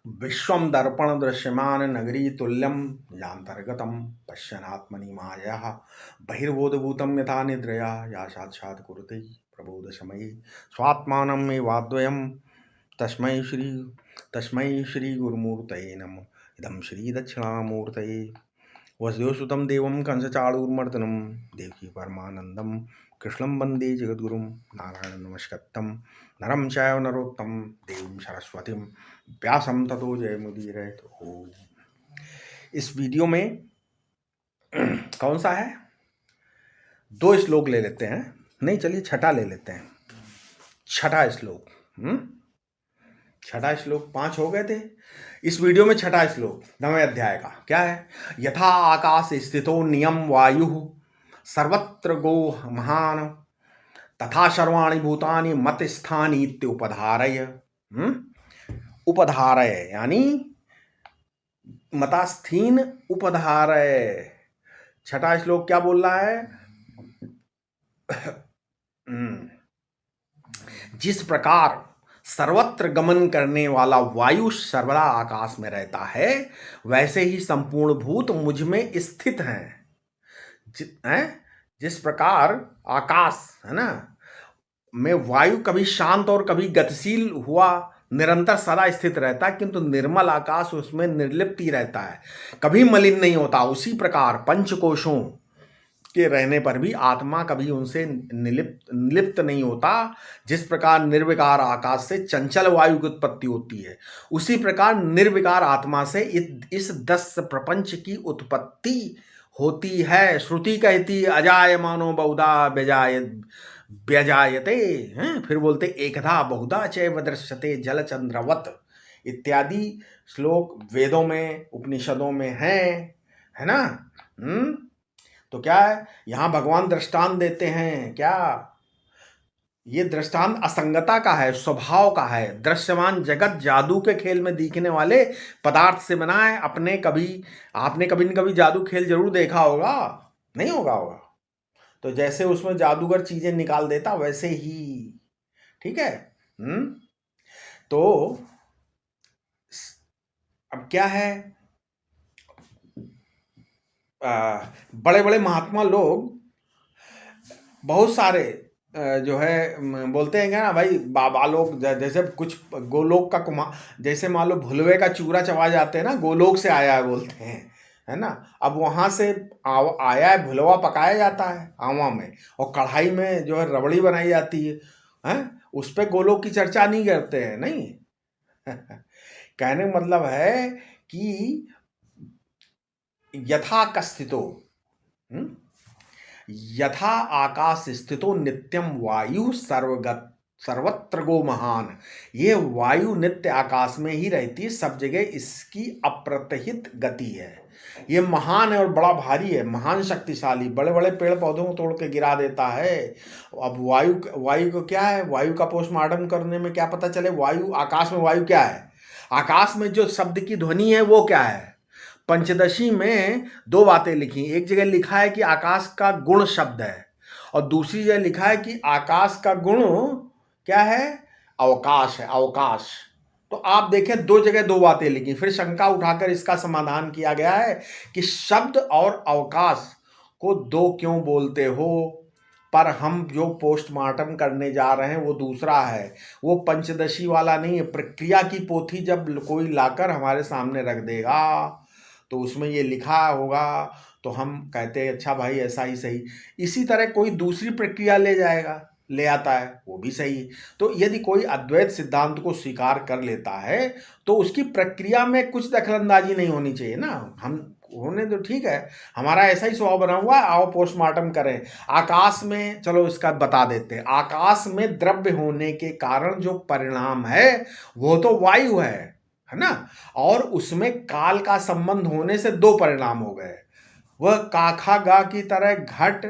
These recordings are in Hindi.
विश्वं दर्पण दृश्यमान नगरी तुल्यं यांतर्गतं पश्यनात्मनि मायः बहिर्बोधभूतं यथा निद्रया या साक्षात् कुरुते प्रबोधसमये स्वात्मानम् एवाद्वयं तस्मै श्री गुरुमूर्तये नमः। इदं श्री दक्षिणामूर्तये वसुदेवसुतं देवं कंसचाणूरमर्दनं देवकी परमानन्दं कृष्णं वन्दे जगद्गुरुं नारायणं नमस्कृतं नरं चैव नरोत्तमं देवीं सरस्वतीं व्यासं ततो जयमुदीरयेत्। ओम। इस वीडियो में कौन सा है, 2 श्लोक ले लेते हैं, नहीं चलिए छठा ले लेते हैं। छठा श्लोक, छठा श्लोक 5 हो गए थे। इस वीडियो में छठा श्लोक 9वें अध्याय का क्या है। यथा आकाश स्थितो नियम वायु सर्वत्र गो महान तथा सर्वाणि भूतानि मत स्थानीत्य उपधारय। उपधारय यानी मतास्थीन उपधारय। छठा श्लोक क्या बोल रहा है। जिस प्रकार सर्वत्र गमन करने वाला वायु सर्वदा आकाश में रहता है, वैसे ही संपूर्ण भूत मुझ में स्थित हैं। जिस प्रकार आकाश है ना में वायु कभी शांत और कभी गतिशील हुआ निरंतर सदा स्थित रहता है, किंतु निर्मल आकाश उसमें निर्लिप्त ही रहता है, कभी मलिन नहीं होता। उसी प्रकार पंचकोशों के रहने पर भी आत्मा कभी उनसे निलिप्त नहीं होता। जिस प्रकार निर्विकार आकाश से चंचल वायु की उत्पत्ति होती है, उसी प्रकार निर्विकार आत्मा से इस 10 प्रपंच की उत्पत्ति होती है। श्रुति कहती अजायमानो बहुधा व्यजायते हैं, फिर बोलते एकधा बहुधा चैव दृश्यते जलचंद्रवत इत्यादि श्लोक वेदों में उपनिषदों में है ना। तो क्या है, यहां भगवान दृष्टांत देते हैं। क्या ये दृष्टांत असंगता का है, स्वभाव का है। दृश्यमान जगत जादू के खेल में दिखने वाले पदार्थ से बना है। आपने कभी न कभी जादू खेल जरूर देखा होगा, नहीं होगा। तो जैसे उसमें जादूगर चीजें निकाल देता वैसे ही, ठीक है। तो अब क्या है, बड़े बड़े महात्मा लोग बहुत सारे जो है बोलते हैं ना भाई, बाबा लोग जैसे कुछ गोलोक का कुमार, जैसे मान लो भुलवे का चूरा चबा जाते हैं ना, गोलोक से आया है बोलते हैं, है ना। अब वहां से आया है, भुलवा पकाया जाता है आवा में, और कढ़ाई में जो है रबड़ी बनाई जाती है। उस पर गोलोक की चर्चा नहीं करते हैं, नहीं। कहने का मतलब है कि यथा कस्थितो यथा आकाश स्थितो नित्यम वायु सर्वत्र गो महान। ये वायु नित्य आकाश में ही रहती है, सब जगह इसकी अप्रतिहित गति है। ये महान है और बड़ा भारी है, महान शक्तिशाली, बड़े बड़े पेड़ पौधों को तोड़ के गिरा देता है। अब वायु को क्या है, वायु का पोस्टमार्टम करने में क्या पता चले, वायु आकाश में वायु क्या है। आकाश में जो शब्द की ध्वनि है वो क्या है। पंचदशी में 2 बातें लिखी, एक जगह लिखा है कि आकाश का गुण शब्द है, और दूसरी जगह लिखा है कि आकाश का गुण क्या है, अवकाश है, अवकाश। तो आप देखें 2 जगह 2 बातें लिखी, फिर शंका उठाकर इसका समाधान किया गया है कि शब्द और अवकाश को 2 क्यों बोलते हो, पर हम जो पोस्टमार्टम करने जा रहे हैं वो दूसरा है, वो पंचदशी वाला नहीं है। प्रक्रिया की पोथी जब कोई लाकर हमारे सामने रख देगा तो उसमें ये लिखा होगा, तो हम कहते हैं अच्छा भाई ऐसा ही सही। इसी तरह कोई दूसरी प्रक्रिया ले आता है, वो भी सही। तो यदि कोई अद्वैत सिद्धांत को स्वीकार कर लेता है तो उसकी प्रक्रिया में कुछ दखलंदाजी नहीं होनी चाहिए ना। हम होने तो ठीक है, हमारा ऐसा ही स्वभाव बना हुआ है, आओ पोस्टमार्टम करें। आकाश में, चलो इसका बता देते हैं, आकाश में द्रव्य होने के कारण जो परिणाम है वो तो वायु है ना। और उसमें काल का संबंध होने से 2 परिणाम हो गए। वह काखा गा की तरह घट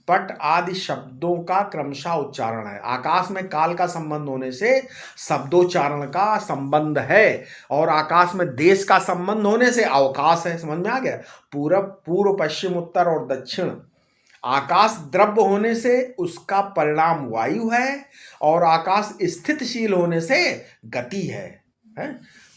पट आदि शब्दों का क्रमशः उच्चारण है। आकाश में काल का संबंध होने से शब्दोच्चारण का संबंध है, और आकाश में देश का संबंध होने से अवकाश है। समझ में आ गया। पूर्व पश्चिम उत्तर और दक्षिण। आकाश द्रव्य होने से उसका परिणाम वायु है, और आकाश स्थितिशील होने से गति है।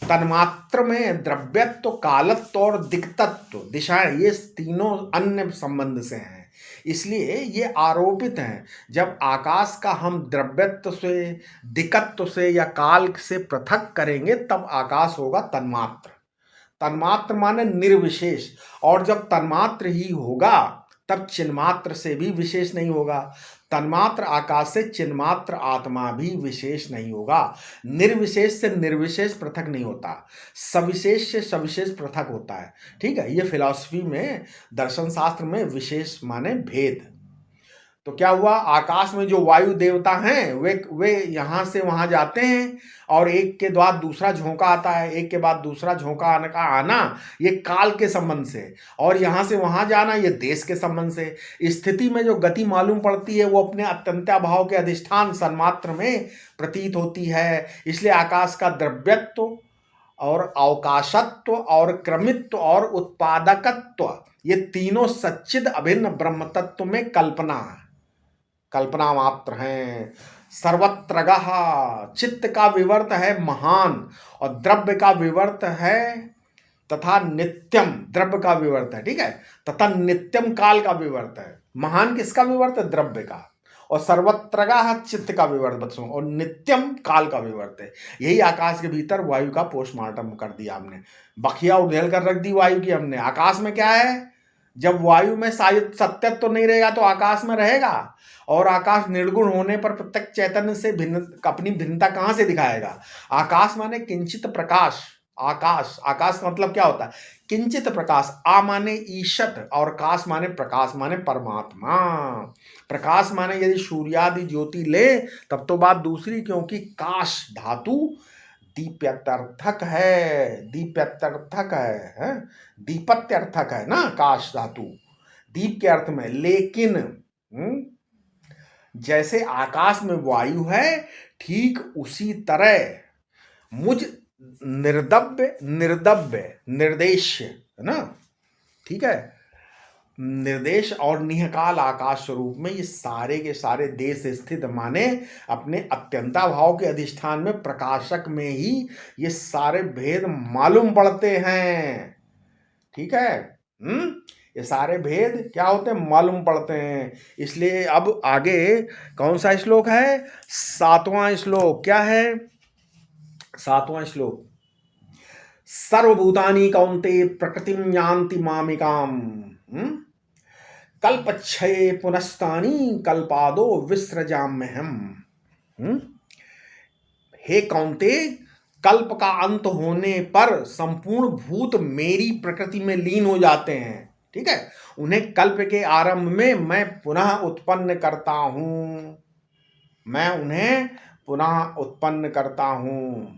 तन्मात्र में द्रव्यत्व, कालत्व और दिक्तत्व, दिशाएं, ये तीनों अन्य संबंध से हैं, इसलिए ये आरोपित हैं। जब आकाश का हम द्रव्यत्व से, दिक्कत्व से या काल से पृथक करेंगे तब आकाश होगा तन्मात्र। तन्मात्र माने निर्विशेष, और जब तन्मात्र ही होगा तब चिन्मात्र से भी विशेष नहीं होगा। तन्मात्र आकाश से चिन्मात्र आत्मा भी विशेष नहीं होगा। निर्विशेष से निर्विशेष पृथक नहीं होता, सविशेष से सविशेष पृथक होता है। ठीक है, ये फिलॉसफी में, दर्शन शास्त्र में विशेष माने भेद। तो क्या हुआ, आकाश में जो वायु देवता हैं वे यहाँ से वहाँ जाते हैं, और एक के बाद दूसरा झोंका आता है, एक के बाद दूसरा झोंका आने का आना ये काल के संबंध से, और यहाँ से वहाँ जाना ये देश के संबंध से। स्थिति में जो गति मालूम पड़ती है वो अपने अत्यंताभाव के अधिष्ठान सन्मात्र में प्रतीत होती है। इसलिए आकाश का द्रव्यत्व और अवकाशत्व और क्रमित्व और उत्पादकत्व, ये तीनों सच्चिद अभिन्न ब्रह्म तत्व में कल्पना मात्र हैं। सर्वत्रगः, चित्त का विवर्त है महान, और द्रव्य का विवर्त है तथा नित्यम, द्रव्य का विवर्त है, ठीक है, तथा नित्यम काल का विवर्त है। महान किसका विवर्त है? द्रव्य का। और सर्वत्रगः चित्त का विवर्त बच्चों, और नित्यम काल का विवर्त है। यही आकाश के भीतर वायु का पोस्टमार्टम कर दिया हमने, बखिया उधेल कर रख दी वायु की हमने। आकाश में क्या है? जब वायु में शायद सत्यत्व तो नहीं रहेगा तो आकाश में रहेगा, और आकाश निर्गुण होने पर प्रत्यक्ष चैतन्य से भिन्न, अपनी भिन्नता कहाँ से दिखाएगा? आकाश माने किंचित प्रकाश। आकाश, आकाश का मतलब क्या होता है? किंचित प्रकाश। आ माने ईशत, और काश माने प्रकाश, माने परमात्मा। प्रकाश माने यदि सूर्यादि ज्योति ले तब तो बात दूसरी, क्योंकि काश धातु दीप्यर्थक है, दीप्यर्थक है, दीपत्यर्थक है ना, काश धातु दीप के अर्थ में। लेकिन जैसे आकाश में वायु है, ठीक उसी तरह मुझ निर्दव्य, निर्देश है ना, ठीक है, निर्देश और निहकाल आकाश स्वरूप में ये सारे के सारे देश स्थित माने अपने अत्यंता भाव के अधिष्ठान में, प्रकाशक में ही ये सारे भेद मालूम पड़ते हैं। ठीक है, ये सारे भेद क्या होते हैं? मालूम पड़ते हैं। इसलिए अब आगे कौन सा श्लोक है? 7वां श्लोक। क्या है 7वां श्लोक? सर्वभूतानि कौन्ते प्रकृतिं यान्ति मामिकाम, कल्पक्षये पुनस्तानि कल्पादो विसृजाम्यहम्। हे कौन्ते, कल्प का अंत होने पर संपूर्ण भूत मेरी प्रकृति में लीन हो जाते हैं। ठीक है, उन्हें कल्प के आरंभ में मैं पुनः उत्पन्न करता हूं, मैं उन्हें पुनः उत्पन्न करता हूं।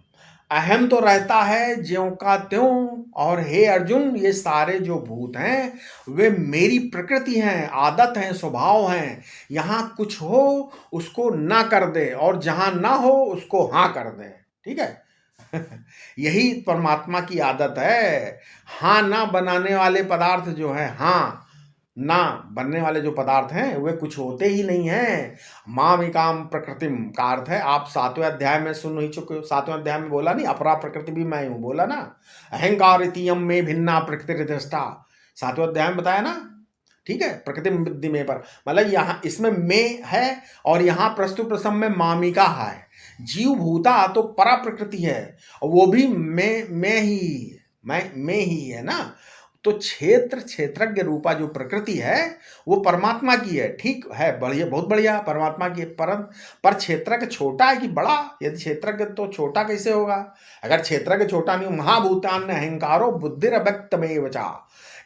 अहम तो रहता है ज्यों का त्यों, और हे अर्जुन, ये सारे जो भूत हैं वे मेरी प्रकृति हैं, आदत हैं, स्वभाव हैं। यहाँ कुछ हो उसको ना कर दे, और जहाँ ना हो उसको हाँ कर दे। ठीक है यही परमात्मा की आदत है। हाँ ना बनाने वाले पदार्थ जो है, हाँ ना बनने वाले जो पदार्थ हैं वे कुछ होते ही नहीं हैं। मामिकाम प्रकृतिम का अर्थ है, आप 7वें अध्याय में सुन ही चुके हो। 7वें अध्याय में बोला नहीं, अपरा प्रकृति भी मैं हूं, बोला ना। अहंकार इतियम में भिन्ना प्रकृति दृष्टा, 7वें अध्याय में बताया ना। ठीक है, प्रकृति बुद्धि में पर, मतलब यहाँ इसमें में है, और यहाँ प्रस्तुत प्रसंग में मामिका है। जीव भूता तो परा प्रकृति है, और वो भी मैं ही, मैं ही है ना। तो क्षेत्रज्ञ रूपा जो प्रकृति है वो परमात्मा की है। ठीक है, बढ़िया, बहुत बढ़िया, परमात्मा की है। पर क्षेत्रज्ञ छोटा है कि बड़ा? यदि क्षेत्रज्ञ तो छोटा कैसे होगा? अगर क्षेत्रज्ञ छोटा नहीं, महाभूतान अहंकारो बुद्धिर अव्यक्त में वचा,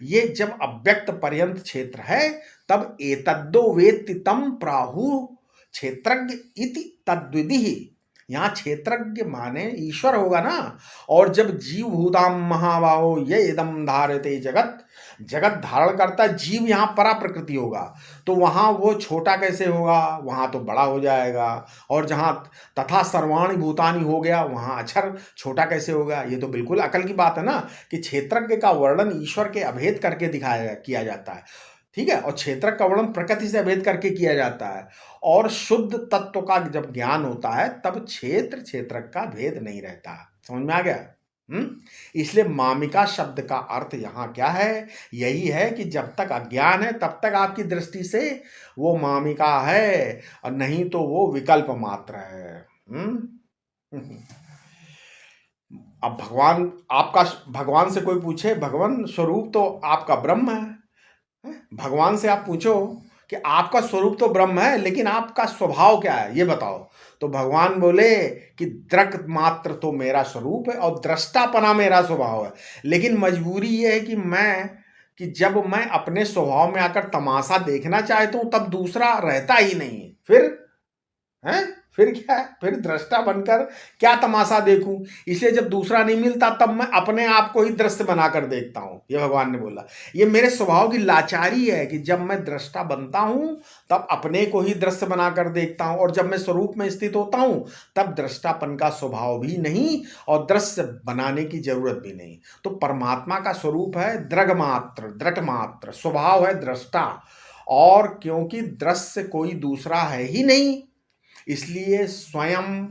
ये जब अव्यक्त पर्यंत क्षेत्र है तब एतद्दो वेत्ति तम प्राहु क्षेत्रज्ञ इति तद्विधि। यहाँ क्षेत्रज्ञ माने ईश्वर होगा ना। और जब जीव भूताम महाबाहो ये इदम धारते जगत, जगत धारण करता जीव, यहाँ परा प्रकृति होगा, तो वहाँ वो छोटा कैसे होगा? वहाँ तो बड़ा हो जाएगा। और जहाँ तथा सर्वाणि भूतानि हो गया, वहाँ अक्षर छोटा कैसे होगा? ये तो बिल्कुल अकल की बात है ना, कि क्षेत्रज्ञ का वर्णन ईश्वर के अभेद करके दिखाया किया जाता है। ठीक है, और क्षेत्रज्ञ का वर्णन प्रकृति से अभेद करके किया जाता है। और शुद्ध तत्व का जब ज्ञान होता है तब क्षेत्रज्ञ का भेद नहीं रहता। समझ में आ गया? इसलिए मामिका शब्द का अर्थ यहाँ क्या है? यही है कि जब तक अज्ञान है तब तक आपकी दृष्टि से वो मामिका है, और नहीं तो वो विकल्प मात्र है। अब भगवान से कोई पूछे, भगवान स्वरूप तो आपका ब्रह्म है। भगवान से आप पूछो कि आपका स्वरूप तो ब्रह्म है, लेकिन आपका स्वभाव क्या है ये बताओ। तो भगवान बोले कि दृक मात्र तो मेरा स्वरूप है और दृष्टापना मेरा स्वभाव है, लेकिन मजबूरी ये है कि जब मैं अपने स्वभाव में आकर तमाशा देखना चाहता हूं तब दूसरा रहता ही नहीं। हैं फिर क्या है? फिर दृष्टा बनकर क्या तमाशा देखूं? इसलिए जब दूसरा नहीं मिलता तब मैं अपने आप को ही दृश्य बनाकर देखता हूं। ये भगवान ने बोला, ये मेरे स्वभाव की लाचारी है कि जब मैं दृष्टा बनता हूं तब अपने को ही दृश्य बनाकर देखता हूं, और जब मैं स्वरूप में स्थित होता हूं तब दृष्टापन का स्वभाव भी नहीं और दृश्य बनाने की जरूरत भी नहीं। तो परमात्मा का स्वरूप है दृग मात्र, स्वभाव है दृष्टा, और क्योंकि दृश्य कोई दूसरा है ही नहीं, इसलिए स्वयं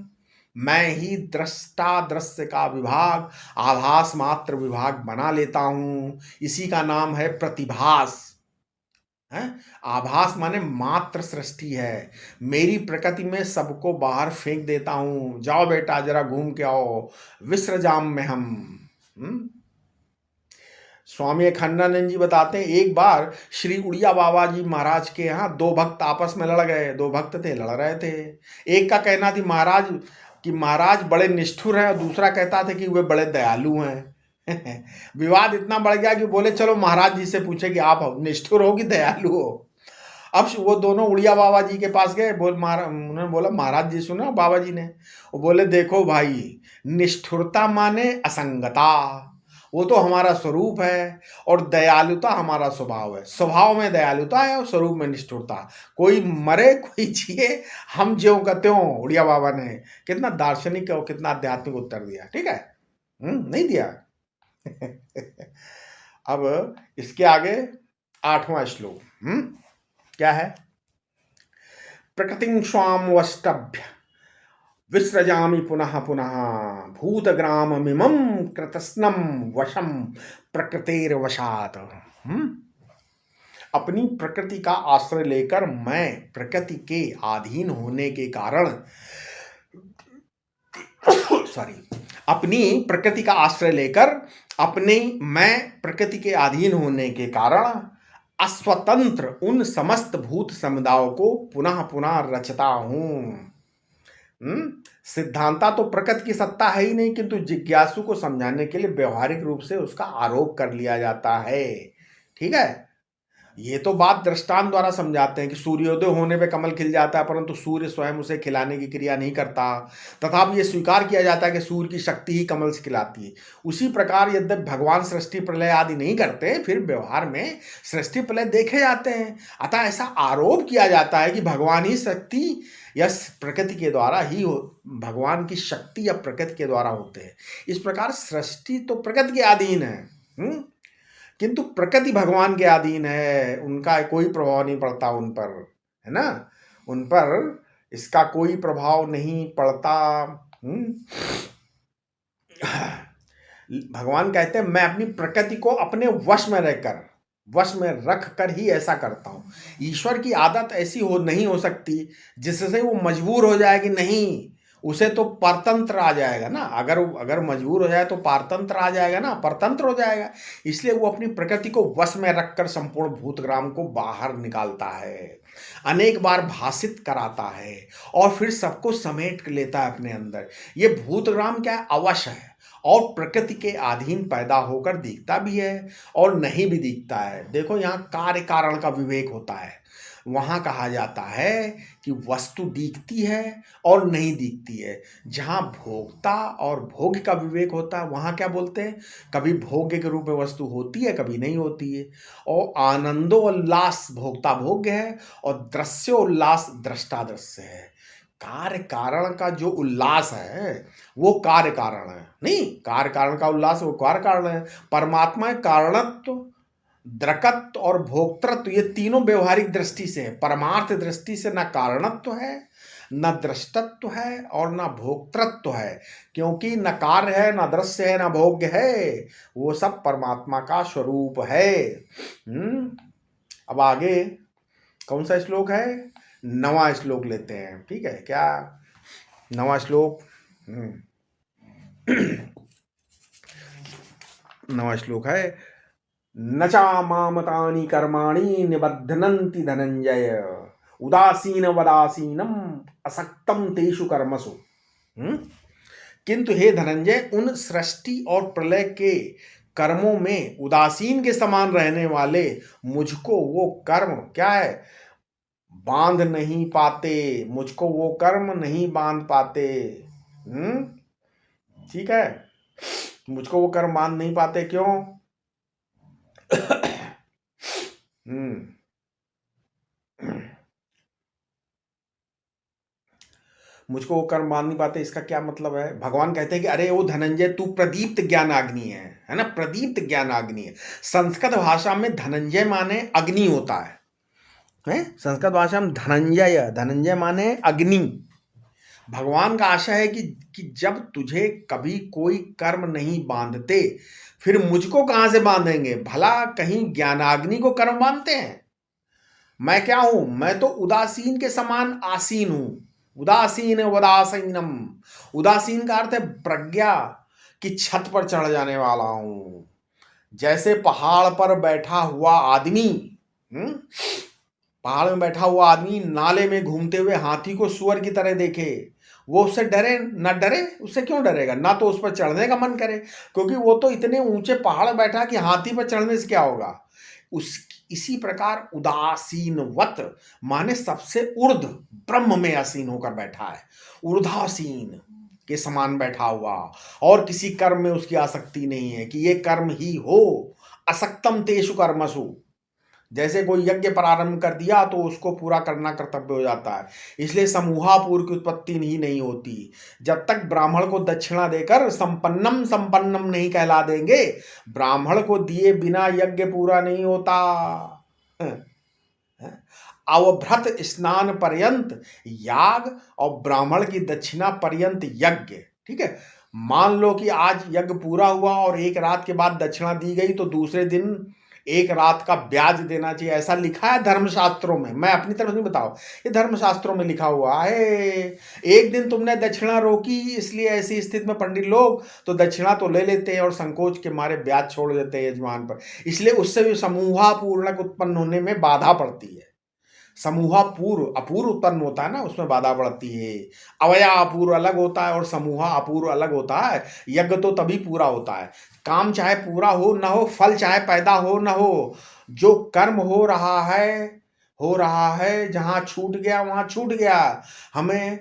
मैं ही दृष्टा दृश्य का विभाग, आभास मात्र विभाग बना लेता हूं। इसी का नाम है प्रतिभास। है, आभास माने मात्र सृष्टि है। मेरी प्रकृति में सबको बाहर फेंक देता हूं, जाओ बेटा जरा घूम के आओ, विसृजाम में हम। स्वामी अखंडानंद जी बताते हैं, एक बार श्री उड़िया बाबा जी महाराज के यहाँ दो भक्त आपस में लड़ गए। दो भक्त थे, लड़ रहे थे। एक का कहना थी महाराज बड़े निष्ठुर हैं, और दूसरा कहता था कि वे बड़े दयालु हैं। विवाद इतना बढ़ गया कि बोले चलो महाराज जी से पूछे कि आप निष्ठुर हो कि दयालु हो। अब वो दोनों उड़िया बाबा जी के पास गए। उन्होंने बोला महाराज जी सुनो, बाबा जी ने वो बोले देखो भाई, निष्ठुरता माने असंगता, वो तो हमारा स्वरूप है, और दयालुता हमारा स्वभाव है। स्वभाव में दयालुता है और स्वरूप में निष्ठुरता। कोई मरे कोई जिए, हम ज्यों का त्यों। उड़िया बाबा ने कितना दार्शनिक और कितना आध्यात्मिक उत्तर दिया। ठीक है, नहीं दिया। अब इसके आगे 8वां श्लोक क्या है? प्रकृतिं स्वाम वष्टभ्य विसृजामि पुनः पुनः भूतग्राममिमं कृतस्नं वशं प्रकृतेर्वशात्। अपनी प्रकृति का आश्रय लेकर मैं प्रकृति के अधीन होने के कारण अपनी प्रकृति का आश्रय लेकर मैं प्रकृति के अधीन होने के कारण अस्वतंत्र उन समस्त भूत समुदायों को पुनः पुनः रचता हूं। सिद्धांता तो प्रकृति की सत्ता है ही नहीं, किंतु जिज्ञासु को समझाने के लिए व्यवहारिक रूप से उसका आरोप कर लिया जाता है। ठीक है, ये तो बात दृष्टांत द्वारा समझाते हैं कि सूर्योदय होने पे कमल खिल जाता है, परंतु सूर्य स्वयं उसे खिलाने की क्रिया नहीं करता। तथापि ये स्वीकार किया जाता है कि सूर्य की शक्ति ही कमल से खिलाती है। उसी प्रकार यद्यपि भगवान सृष्टि प्रलय आदि नहीं करते, फिर व्यवहार में सृष्टि प्रलय देखे जाते हैं। अतः ऐसा आरोप किया जाता है कि भगवान ही शक्ति या प्रकृति के द्वारा ही भगवान की शक्ति या प्रकृति के द्वारा होते हैं। इस प्रकार सृष्टि तो प्रकृति के अधीन है, किंतु प्रकृति भगवान के अधीन है। उनका कोई प्रभाव नहीं पड़ता उन पर, है ना, उन पर इसका कोई प्रभाव नहीं पड़ता। भगवान कहते हैं मैं अपनी प्रकृति को अपने वश में रख कर ही ऐसा करता हूं। ईश्वर की आदत ऐसी नहीं हो सकती जिससे वो मजबूर हो जाए कि नहीं, उसे तो परतंत्र आ जाएगा ना। अगर मजबूर हो जाए तो पारतंत्र आ जाएगा ना, परतंत्र हो जाएगा। इसलिए वो अपनी प्रकृति को वश में रखकर संपूर्ण भूतग्राम को बाहर निकालता है, अनेक बार भाषित कराता है, और फिर सबको समेट लेता है अपने अंदर। ये भूतग्राम क्या है? अवश है, और प्रकृति के अधीन पैदा होकर दिखता भी है और नहीं भी दिखता है। देखो यहाँ कार्य कारण का विवेक होता है। वहां कहा जाता है कि वस्तु दिखती है और नहीं दिखती है। जहां भोक्ता और भोग्य का विवेक होता है वहां क्या बोलते हैं? कभी भोग्य के रूप में वस्तु होती है, कभी नहीं होती है। और आनंदोल्लास भोक्ता भोग्य है और दृश्योल्लास दृष्टा दृश्य है। कार्य कारण का जो उल्लास है वो कार्य कारण है, नहीं, कार्य कारण का उल्लास वो कार्य कारण है। परमात्मा कारणत्व, द्रकत्व और भोक्तृत्व, ये तीनों व्यवहारिक दृष्टि से है। परमार्थ दृष्टि से न कारणत्व है न दृष्टत्व है और न भोक्तृत्व है, क्योंकि न कार्य है, न दृश्य है, न भोग्य है, वो सब परमात्मा का स्वरूप है। अब आगे कौन सा श्लोक है? 9वां श्लोक लेते हैं, ठीक है क्या? 9वां श्लोक। 9वां श्लोक है, न चामामतानि कर्माणि निबध्नन्ति धनंजय उदासीन वदासीनम असक्तम तेषु कर्मसु। किंतु हे धनंजय, उन सृष्टि और प्रलय के कर्मों में उदासीन के समान रहने वाले मुझको वो कर्म क्या है, बांध नहीं पाते। मुझको वो कर्म नहीं बांध पाते। ठीक है, मुझको वो कर्म बांध नहीं पाते। क्यों? मुझको वो कर्म मान नहीं पाते, इसका क्या मतलब है? भगवान कहते हैं कि अरे वो धनंजय, तू प्रदीप्त ज्ञानाग्नि है ना, प्रदीप्त ज्ञानाग्नि है। संस्कृत भाषा में धनंजय माने अग्नि होता है, संस्कृत भाषा में धनंजय, धनंजय माने अग्नि। भगवान का आशा है कि जब तुझे कभी कोई कर्म नहीं बांधते, फिर मुझको कहां से बांधेंगे? भला कहीं ज्ञानाग्नि को कर्म बांधते हैं? मैं क्या हूं? मैं तो उदासीन के समान आसीन हूं। उदासीन वदासीनम, उदासीन का अर्थ है प्रज्ञा की छत पर चढ़ जाने वाला हूं। जैसे पहाड़ पर बैठा हुआ आदमी, पहाड़ में बैठा हुआ आदमी नाले में घूमते हुए हाथी को सुअर की तरह देखे, वो उससे डरे ना डरे? उससे क्यों डरेगा? ना तो उस पर चढ़ने का मन करे, क्योंकि वो तो इतने ऊंचे पहाड़ बैठा कि हाथी पर चढ़ने से क्या होगा। इसी प्रकार उदासीनवत माने सबसे ऊर्ध्व ब्रह्म में आसीन होकर बैठा है, ऊर्ध्वासीन के समान बैठा हुआ, और किसी कर्म में उसकी आसक्ति नहीं है कि ये कर्म ही हो। असक्तम तेषु कर्मसु, जैसे कोई यज्ञ प्रारंभ कर दिया तो उसको पूरा करना कर्तव्य हो जाता है, इसलिए समूहापूर्व की उत्पत्ति ही नहीं होती। जब तक ब्राह्मण को दक्षिणा देकर संपन्नम संपन्नम नहीं कहला देंगे, ब्राह्मण को दिए बिना यज्ञ पूरा नहीं होता। अवभ्रत स्नान पर्यंत याग और ब्राह्मण की दक्षिणा पर्यंत यज्ञ। ठीक है, मान लो कि आज यज्ञ पूरा हुआ और एक रात के बाद दक्षिणा दी गई, तो दूसरे दिन एक रात का ब्याज देना चाहिए, ऐसा लिखा है धर्मशास्त्रों में। मैं अपनी तरफ नहीं बताओ, ये धर्मशास्त्रों में लिखा हुआ है। एक दिन तुमने दक्षिणा रोकी, इसलिए ऐसी स्थिति में पंडित लोग तो दक्षिणा तो ले लेते हैं और संकोच के मारे ब्याज छोड़ देते हैं यजमान पर, इसलिए उससे भी समूहापूर्णक उत्पन्न होने में बाधा पड़ती है। समूहापूर्व अपूर्व उत्पन्न होता है ना, उसमें बाधा पड़ती है। अवया अपूर्व अलग होता है और समूहा अपूर्व अलग होता है। यज्ञ तो तभी पूरा होता है, काम चाहे पूरा हो ना हो, फल चाहे पैदा हो ना हो, जो कर्म हो रहा है, जहां छूट गया वहां छूट गया। हमें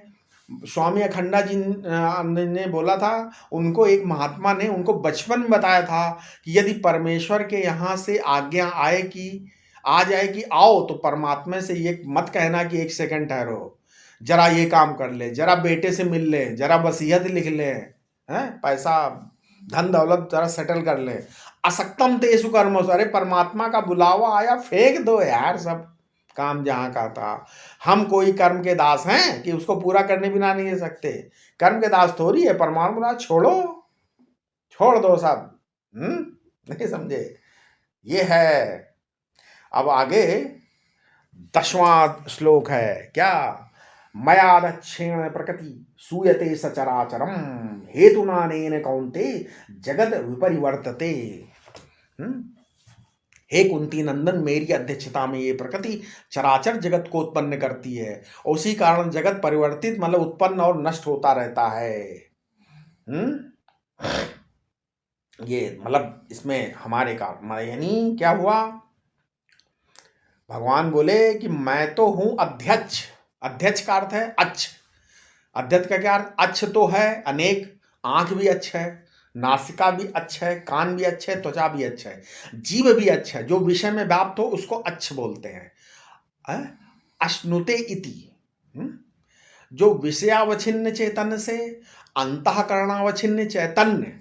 स्वामी अखंडा जी ने बोला था, उनको एक महात्मा ने उनको बचपन में बताया था कि यदि परमेश्वर के यहाँ से आज्ञा आ जाए कि आओ, तो परमात्मा से ये मत कहना कि एक सेकंड ठहरो, जरा ये काम कर ले, जरा बेटे से मिल ले, जरा वसीयत लिख ले, पैसा धन दौलत जरा सेटल कर ले। असक्तम तेषु कर्मसु, अरे परमात्मा का बुलावा आया, फेंक दो यार सब काम जहां का था। हम कोई कर्म के दास हैं कि उसको पूरा करने बिना नहीं दे सकते? कर्म के दास थोड़ी है, परमात्मा छोड़ दो सब। नहीं समझे? ये है। अब आगे 10वां श्लोक है क्या? मया दक्षिण प्रकृति सूयते सचराचरम हेतुनानेन कौन्ते जगत विपरिवर्तते। हे कुंती नंदन, मेरी अध्यक्षता में ये प्रकृति चराचर जगत को उत्पन्न करती है, और उसी कारण जगत परिवर्तित मतलब उत्पन्न और नष्ट होता रहता है। ये मतलब इसमें हमारे कारण यानी क्या हुआ? भगवान बोले कि मैं तो हूं अध्यक्ष। अध्यक्ष का अर्थ है अच्छ। अध्यक्ष का क्या अर्थ? अच्छ तो है अनेक, आंख भी अच्छा है, नासिका भी अच्छा है, कान भी अच्छा है, त्वचा भी अच्छा है, जीव भी अच्छा है। जो विषय में व्याप्त हो उसको अच्छ बोलते हैं। अश्नुते इति, जो विषयावच्छिन्न चैतन्य से अंतःकरणावच्छिन्न चैतन्य,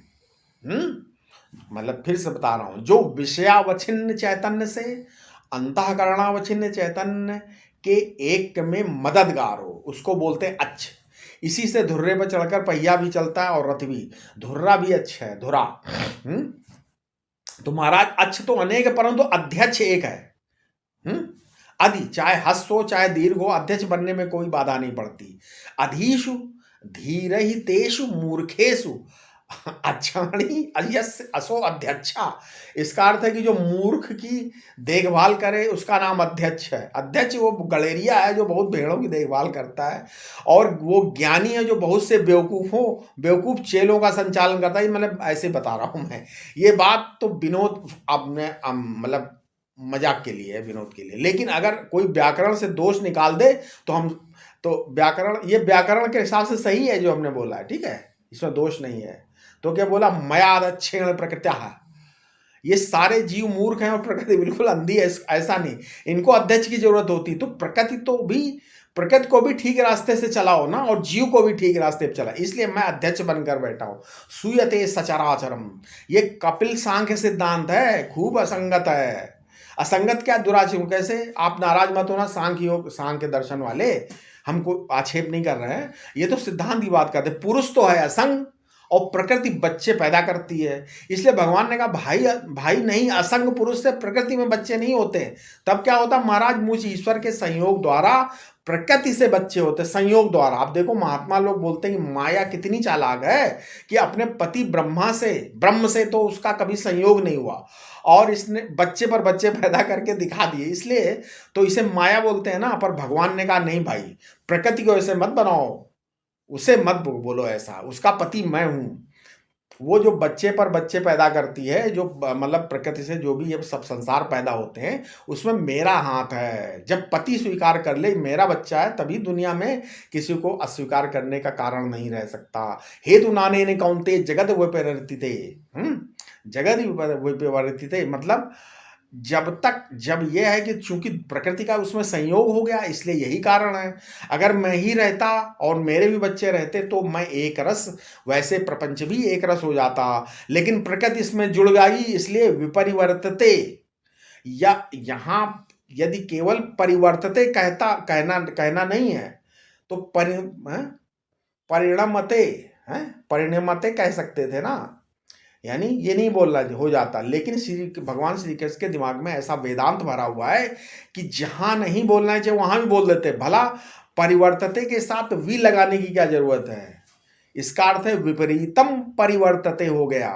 मतलब फिर से बता रहा हूं, जो विषयावच्छिन्न चैतन्य से अंतःकरणावच्छिन्न चैतन्य के एक में मददगार हो, उसको बोलते हैं अच्छ। इसी से धुर्रे पर चढ़कर पहिया भी चलता है और रथ भी। धुर्रा भी अच्छा है, धुरा। तो महाराज अच्छ तो अनेक है, परंतु अध्यक्ष एक है। अधि, चाहे हस हो चाहे दीर्घ हो, अध्यक्ष बनने में कोई बाधा नहीं पड़ती। अधीशु धीरहितेषु मूर्खेषु अच्छाणी अयस्य असो अध्यक्षा। इसका अर्थ है कि जो मूर्ख की देखभाल करे उसका नाम अध्यक्ष है। अध्यक्ष वो गलेरिया है जो बहुत भेड़ों की देखभाल करता है, और वो ज्ञानी है जो बहुत से बेवकूफ चेलों का संचालन करता है। मतलब ऐसे बता रहा हूं मैं, ये बात तो विनोद आपने मतलब मजाक के लिए है, विनोद के लिए। लेकिन अगर कोई व्याकरण से दोष निकाल दे तो हम तो ये व्याकरण के हिसाब से सही है जो हमने बोला है, ठीक है, इसमें दोष नहीं है। तो क्या बोला, मयादच्छेण प्रकृत्या। ये सारे जीव मूर्ख हैं और प्रकृति बिल्कुल अंधी है, ऐसा नहीं। इनको अध्यक्ष की जरूरत होती, तो प्रकृति को भी ठीक रास्ते से चलाओ ना, और जीव को भी ठीक रास्ते पे चला। इसलिए मैं अध्यक्ष बनकर बैठा हूं। सूयते सचराचरम, ये कपिल सांख्य सिद्धांत है, खूब असंगत है। असंगत क्या, दुराचरण। कैसे, आप नाराज मत होना, सांख्य दर्शन वाले हमको आक्षेप नहीं कर रहे हैं, ये तो सिद्धांत की बात करते। पुरुष तो है असंग, और प्रकृति बच्चे पैदा करती है। इसलिए भगवान ने कहा भाई नहीं, असंग पुरुष से प्रकृति में बच्चे नहीं होते। तब क्या होता महाराज, मुझ ईश्वर के संयोग द्वारा प्रकृति से बच्चे होते, संयोग द्वारा। आप देखो महात्मा लोग बोलते हैं कि माया कितनी चालाक है कि अपने पति ब्रह्म से तो उसका कभी संयोग नहीं हुआ, और इसने बच्चे पर बच्चे पैदा करके दिखा दिए। इसलिए तो इसे माया बोलते हैं ना। पर भगवान ने कहा नहीं भाई, प्रकृति को ऐसे मत बनाओ, उसे मत बोलो ऐसा, उसका पति मैं हूं। वो जो बच्चे पर बच्चे पैदा करती है, जो मतलब प्रकृति से जो भी ये सब संसार पैदा होते हैं, उसमें मेरा हाथ है। जब पति स्वीकार कर ले मेरा बच्चा है, तभी दुनिया में किसी को अस्वीकार करने का कारण नहीं रह सकता। हेतु नाने ने कौनते जगत विपरीते, जगत विपरीते, मतलब जब यह है कि चूंकि प्रकृति का उसमें संयोग हो गया, इसलिए यही कारण है। अगर मैं ही रहता और मेरे भी बच्चे रहते तो मैं एक रस, वैसे प्रपंच भी एक रस हो जाता। लेकिन प्रकृति इसमें जुड़ गई, इसलिए विपरिवर्तते। या यहां यदि केवल परिवर्तते कहना नहीं है, तो परिणमते परिणमते कह सकते थे ना, यानी ये नहीं बोलना हो जाता। लेकिन भगवान श्री कृष्ण के दिमाग में ऐसा वेदांत भरा हुआ है कि जहां नहीं बोलना चाहिए वहां भी बोल देते। भला परिवर्तते के साथ वी लगाने की क्या जरूरत है। इसका अर्थ है विपरीतम परिवर्तते हो गया।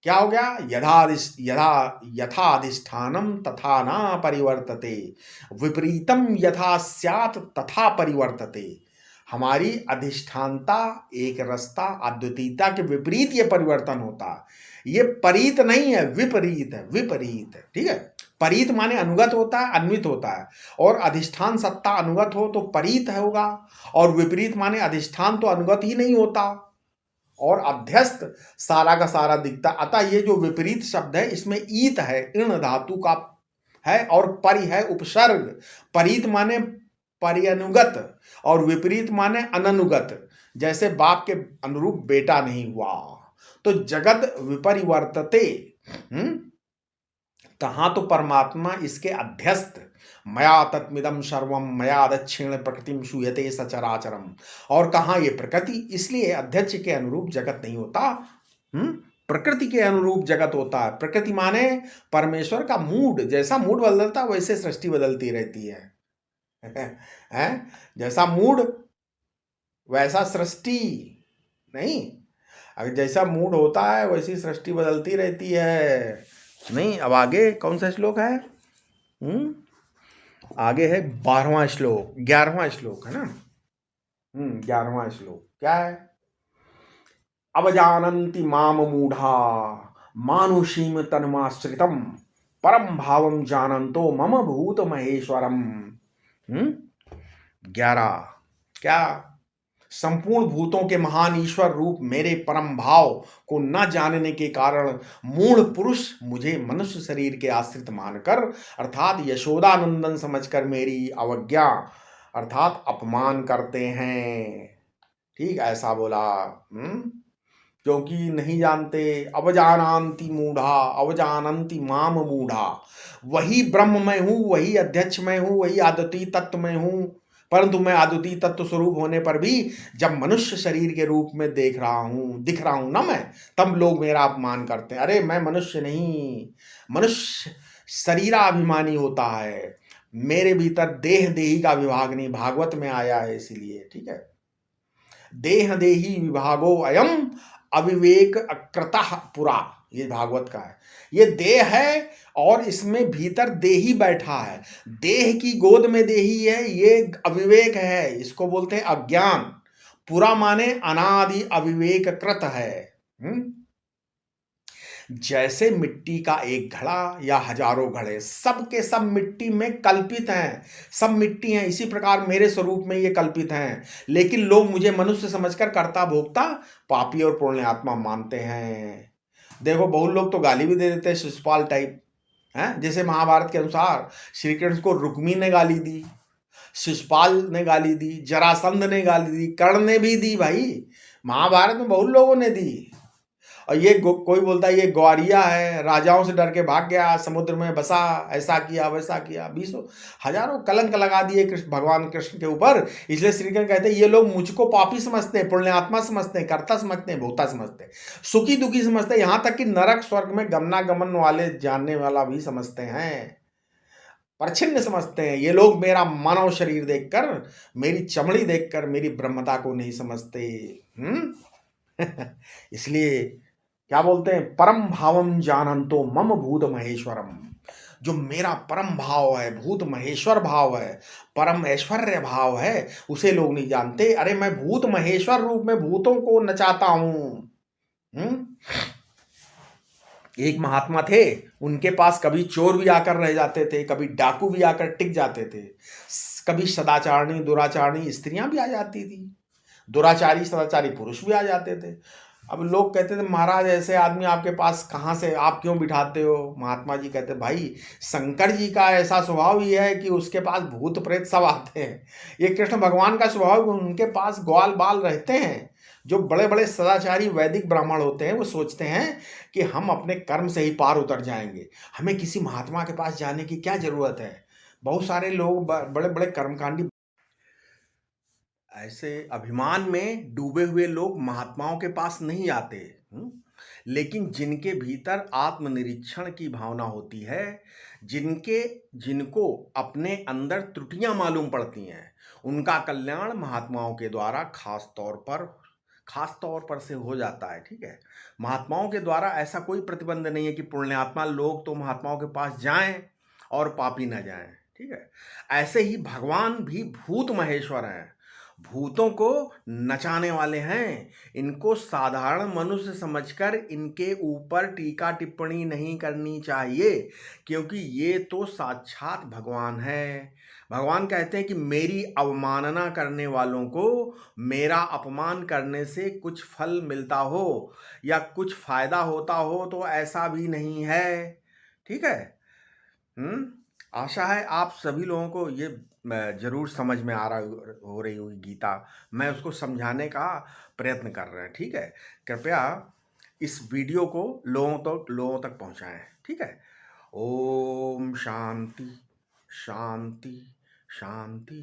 क्या हो गया, यथा अधिष्ठानम तथा ना परिवर्तते, विपरीतम यथा स्यात् तथा परिवर्तते। हमारी अधिष्ठानता, एक रसता, अद्वितीयता के विपरीत ये परिवर्तन होता है। ये परीत नहीं है, विपरीत है, विपरीत है, ठीक है। परीत माने अनुगत होता है, अन्वित होता है, और अधिष्ठान सत्ता अनुगत हो तो परीत होगा, और विपरीत माने अधिष्ठान तो अनुगत ही नहीं होता, और अध्यस्त सारा का सारा दिखता। अतः ये जो विपरीत शब्द है, इसमें ईत है, इण धातु का है, और परि है उपसर्ग। परीत माने परिअनुगत, और विपरीत माने अननुगत। जैसे बाप के अनुरूप बेटा नहीं हुआ। तो जगत विपरिवर्तते, कहां तो परमात्मा इसके अध्यस्त। मया तत्मिदम सर्वम मया दक्षिण प्रकृतिम शूयते सचराचरम। और कहां ये प्रकृति, इसलिए अध्यक्ष के अनुरूप जगत नहीं होता, प्रकृति के अनुरूप जगत होता है। प्रकृति माने परमेश्वर का मूड, जैसा मूड बदलता वैसे सृष्टि बदलती रहती है। जैसा मूड वैसा सृष्टि नहीं, अगर जैसा मूड होता है वैसी सृष्टि बदलती रहती है। नहीं, अब आगे कौन सा श्लोक है, आगे है 12वां श्लोक, 11वां श्लोक है ना। 11वां श्लोक क्या है, अवजानन्ति माम मूढ़ा मानुषीम तन्माश्रितम परम भावम जानन्तो मम भूत महेश्वरम। 11 क्या, संपूर्ण भूतों के महान ईश्वर रूप मेरे परम भाव को न जानने के कारण मूढ़ पुरुष मुझे मनुष्य शरीर के आश्रित मानकर, अर्थात यशोदानंदन समझकर मेरी अवज्ञा अर्थात अपमान करते हैं। ठीक, ऐसा बोला। क्योंकि नहीं जानते। अवजानान्ति मूढ़ा अवजानन्ति माम मूढ़ा। वही ब्रह्म मैं हूँ, वही अध्यक्ष मैं हूँ, वही आद्वितीय तत्व मैं हूँ, परंतु मैं आद्वितीय तत्व स्वरूप होने पर भी जब मनुष्य शरीर के रूप में दिख रहा हूँ ना मैं, तब लोग मेरा अपमान करते हैं। अरे मैं मनुष्य नहीं, मनुष्य शरीराभिमानी होता है। मेरे भीतर देह देही का विभाग नहीं, भागवत में आया है इसीलिए, ठीक है। देह देही विभागो अयम अविवेक अकृतः पुरा, ये भागवत का है। ये देह है और इसमें भीतर देही बैठा है, देह की गोद में देही है, ये अविवेक है, इसको बोलते हैं अज्ञान। पुरा माने अनादि अविवेक कृत है। जैसे मिट्टी का एक घड़ा या हजारों घड़े, सब के सब मिट्टी में कल्पित हैं, सब मिट्टी हैं, इसी प्रकार मेरे स्वरूप में ये कल्पित हैं, लेकिन लोग मुझे मनुष्य समझकर कर्ता भोक्ता पापी और पुण्यात्मा मानते हैं। देखो बहुत लोग तो गाली भी दे देते हैं, शिशुपाल टाइप हैं। जैसे महाभारत के अनुसार श्री कृष्ण को रुक्मी ने गाली दी, शिशुपाल ने गाली दी, जरासंध ने गाली दी, कर्ण ने भी दी भाई, महाभारत में बहुत लोगों ने दी। और ये कोई बोलता है ये ग्वारिया है, राजाओं से डर के भाग गया, समुद्र में बसा, ऐसा किया वैसा किया, बीसों हजारों कलंक लगा दिए कृष्ण, भगवान कृष्ण के ऊपर। इसलिए श्री कृष्ण कहते हैं ये लोग मुझको पापी समझते हैं, पुण्यात्मा समझते हैं, कर्ता समझते हैं, भोक्ता समझते हैं, सुखी दुखी समझते हैं, यहाँ तक कि नरक स्वर्ग में गमनागमन वाले जानने वाला भी समझते हैं, परछिन्न समझते हैं। ये लोग मेरा मानव शरीर देखकर, मेरी चमड़ी देखकर मेरी ब्रह्मता को नहीं समझते। इसलिए क्या बोलते हैं, परम भावम जानंतो मम भूत महेश्वरम। जो मेरा परम भाव है, भूत महेश्वर भाव है, परम ऐश्वर्य भाव है, उसे लोग नहीं जानते। अरे मैं भूत महेश्वर रूप में भूतों को नचाता हूं। एक महात्मा थे, उनके पास कभी चोर भी आकर रह जाते थे, कभी डाकू भी आकर टिक जाते थे, कभी सदाचारणी दुराचारणी स्त्रियां भी आ जाती थी, दुराचारी सदाचारी पुरुष भी आ जाते थे। अब लोग कहते थे महाराज ऐसे आदमी आपके पास कहाँ से, आप क्यों बिठाते हो? महात्मा जी कहते भाई शंकर जी का ऐसा स्वभाव ही है कि उसके पास भूत प्रेत सब आते हैं। ये कृष्ण भगवान का स्वभाव, उनके पास ग्वाल बाल रहते हैं। जो बड़े बड़े सदाचारी वैदिक ब्राह्मण होते हैं वो सोचते हैं कि हम अपने कर्म से ही पार उतर जाएंगे, हमें किसी महात्मा के पास जाने की क्या जरूरत है। बहुत सारे लोग बड़े बड़े कर्मकांडी, ऐसे अभिमान में डूबे हुए लोग महात्माओं के पास नहीं आते। लेकिन जिनके भीतर आत्मनिरीक्षण की भावना होती है, जिनको अपने अंदर त्रुटियां मालूम पड़ती हैं, उनका कल्याण महात्माओं के द्वारा खास तौर पर से हो जाता है। ठीक है, महात्माओं के द्वारा ऐसा कोई प्रतिबंध नहीं है कि पुण्यात्मा लोग तो महात्माओं के पास जाएं और पापी न जाएं। ठीक है, ऐसे ही भगवान भी भूत महेश्वर हैं, भूतों को नचाने वाले हैं। इनको साधारण मनुष्य समझकर इनके ऊपर टीका टिप्पणी नहीं करनी चाहिए, क्योंकि ये तो साक्षात भगवान है। भगवान कहते हैं कि मेरी अवमानना करने वालों को मेरा अपमान करने से कुछ फल मिलता हो या कुछ फायदा होता हो तो ऐसा भी नहीं है। ठीक है। आशा है आप सभी लोगों को ये जरूर समझ में आ रहा हो रही होगी गीता। मैं उसको समझाने का प्रयत्न कर रहे हैं। ठीक है, कृपया इस वीडियो को लोगों तक पहुंचाएं। ठीक है। ओम शांति शांति शांति।